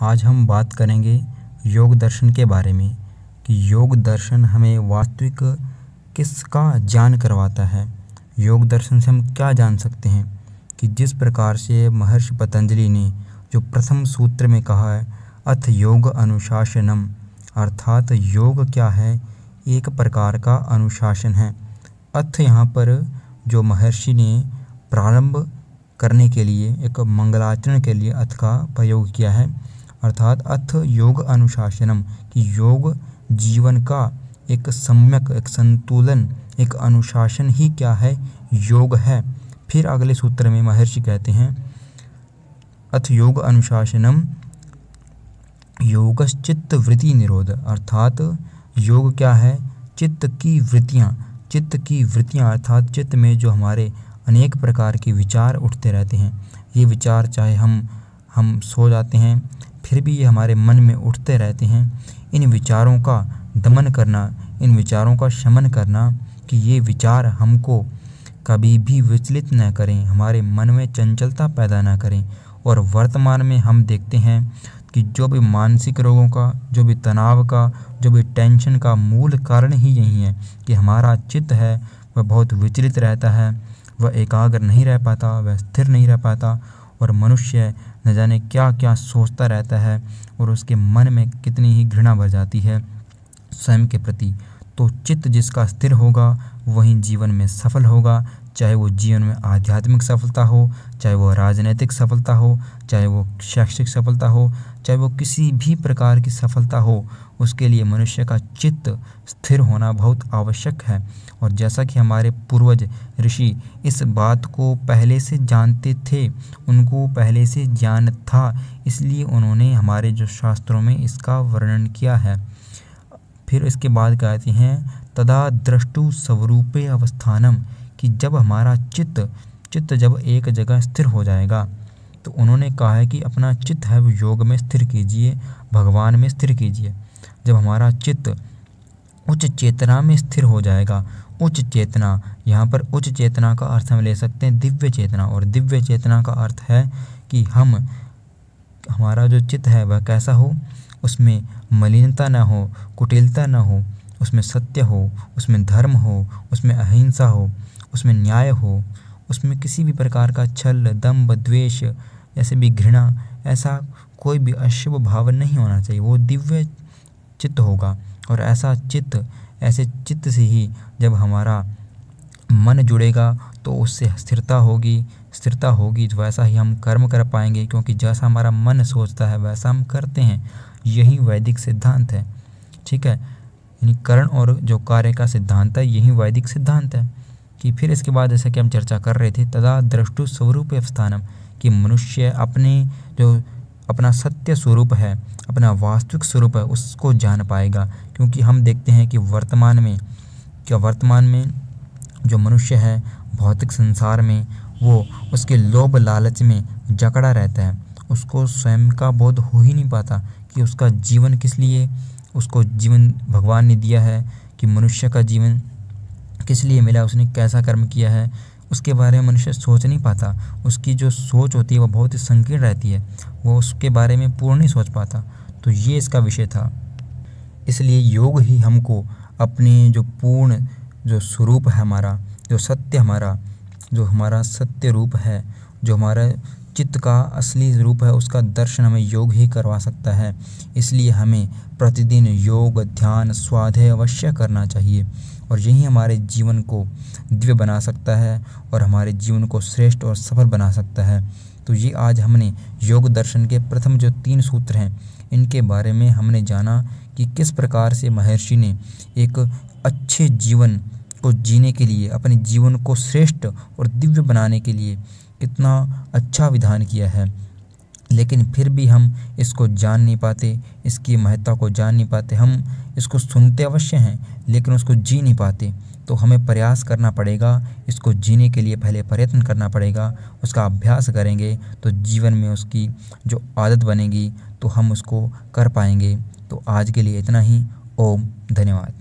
आज हम बात करेंगे योग दर्शन के बारे में कि योग दर्शन हमें वास्तविक किसका ज्ञान करवाता है। योग दर्शन से हम क्या जान सकते हैं कि जिस प्रकार से महर्षि पतंजलि ने जो प्रथम सूत्र में कहा है अथ योग अनुशासनम, अर्थात योग क्या है, एक प्रकार का अनुशासन है। अथ यहाँ पर जो महर्षि ने प्रारंभ करने के लिए एक मंगलाचरण के लिए अथ का प्रयोग किया है, अर्थात अथ योग अनुशासनम कि योग जीवन का एक सम्यक, एक संतुलन, एक अनुशासन ही क्या है, योग है। फिर अगले सूत्र में महर्षि कहते हैं अथ योग अनुशासनम योगश्चित्त वृत्ति निरोध, अर्थात योग क्या है, चित्त की वृत्तियाँ अर्थात चित्त में जो हमारे अनेक प्रकार के विचार उठते रहते हैं, ये विचार चाहे हम सो जाते हैं फिर भी ये हमारे मन में उठते रहते हैं। इन विचारों का दमन करना, इन विचारों का शमन करना कि ये विचार हमको कभी भी विचलित न करें, हमारे मन में चंचलता पैदा न करें। और वर्तमान में हम देखते हैं कि जो भी मानसिक रोगों का, जो भी तनाव का, जो भी टेंशन का मूल कारण ही यही है कि हमारा चित्त है वह बहुत विचलित रहता है, वह एकाग्र नहीं रह पाता, वह स्थिर नहीं रह पाता और मनुष्य न जाने क्या क्या सोचता रहता है और उसके मन में कितनी ही घृणा भर जाती है स्वयं के प्रति। तो चित्त जिसका स्थिर होगा वही जीवन में सफल होगा, चाहे वो जीवन में आध्यात्मिक सफलता हो, चाहे वो राजनीतिक सफलता हो, चाहे वो शैक्षिक सफलता हो, चाहे वो किसी भी प्रकार की सफलता हो, उसके लिए मनुष्य का चित्त स्थिर होना बहुत आवश्यक है। और जैसा कि हमारे पूर्वज ऋषि इस बात को पहले से जानते थे, उनको पहले से ज्ञान था, इसलिए उन्होंने हमारे जो शास्त्रों में इसका वर्णन किया है। फिर इसके बाद कहते हैं तदा द्रष्टु स्वरूपे अवस्थानम कि जब हमारा चित्त जब एक जगह स्थिर हो जाएगा, तो उन्होंने कहा है कि अपना चित्त है वो योग में स्थिर कीजिए, भगवान में स्थिर कीजिए। जब हमारा चित्त उच्च चेतना में स्थिर हो जाएगा, उच्च चेतना, यहाँ पर उच्च चेतना का अर्थ हम ले सकते हैं दिव्य चेतना, और दिव्य चेतना का अर्थ है कि हमारा जो चित्त है वह कैसा हो, उसमें मलिनता न हो, कुटिलता न हो, उसमें सत्य हो, उसमें धर्म हो, उसमें अहिंसा हो, उसमें न्याय हो, उसमें किसी भी प्रकार का छल, दंभ, द्वेष, ऐसे भी घृणा, ऐसा कोई भी अशुभ भाव नहीं होना चाहिए। वो दिव्य चित्त होगा और ऐसे चित्त से ही जब हमारा मन जुड़ेगा तो उससे स्थिरता होगी तो वैसा ही हम कर्म कर पाएंगे, क्योंकि जैसा हमारा मन सोचता है वैसा हम करते हैं। यही वैदिक सिद्धांत है, ठीक है। यानी कर्ण और जो कार्य का सिद्धांत है यही वैदिक सिद्धांत है। कि फिर इसके बाद जैसा कि हम चर्चा कर रहे थे तदा द्रष्टु स्वरूप स्थानम कि मनुष्य अपना सत्य स्वरूप है, अपना वास्तविक स्वरूप है, उसको जान पाएगा। क्योंकि हम देखते हैं कि वर्तमान में जो मनुष्य है भौतिक संसार में वो उसके लोभ लालच में जकड़ा रहता है, उसको स्वयं का बोध हो ही नहीं पाता कि उसका जीवन किस लिए, उसको जीवन भगवान ने दिया है कि मनुष्य का जीवन किस लिए मिला, उसने कैसा कर्म किया है, उसके बारे में मनुष्य सोच नहीं पाता। उसकी जो सोच होती है वो बहुत ही संकीर्ण रहती है, वो उसके बारे में पूर्ण नहीं सोच पाता। तो ये इसका विषय था। इसलिए योग ही हमको अपने जो पूर्ण जो स्वरूप है हमारा, जो हमारा सत्य रूप है, जो हमारा चित्त का असली रूप है, उसका दर्शन हमें योग ही करवा सकता है। इसलिए हमें प्रतिदिन योग, ध्यान, स्वाध्याय अवश्य करना चाहिए और यही हमारे जीवन को दिव्य बना सकता है और हमारे जीवन को श्रेष्ठ और सफल बना सकता है। तो ये आज हमने योग दर्शन के प्रथम जो 3 सूत्र हैं इनके बारे में हमने जाना कि किस प्रकार से महर्षि ने एक अच्छे जीवन को जीने के लिए, अपने जीवन को श्रेष्ठ और दिव्य बनाने के लिए कितना अच्छा विधान किया है। लेकिन फिर भी हम इसको जान नहीं पाते, इसकी महत्ता को जान नहीं पाते। हम इसको सुनते अवश्य हैं लेकिन उसको जी नहीं पाते। तो हमें प्रयास करना पड़ेगा, इसको जीने के लिए पहले प्रयत्न करना पड़ेगा। उसका अभ्यास करेंगे तो जीवन में उसकी जो आदत बनेगी तो हम उसको कर पाएंगे। तो आज के लिए इतना ही। ओम धन्यवाद।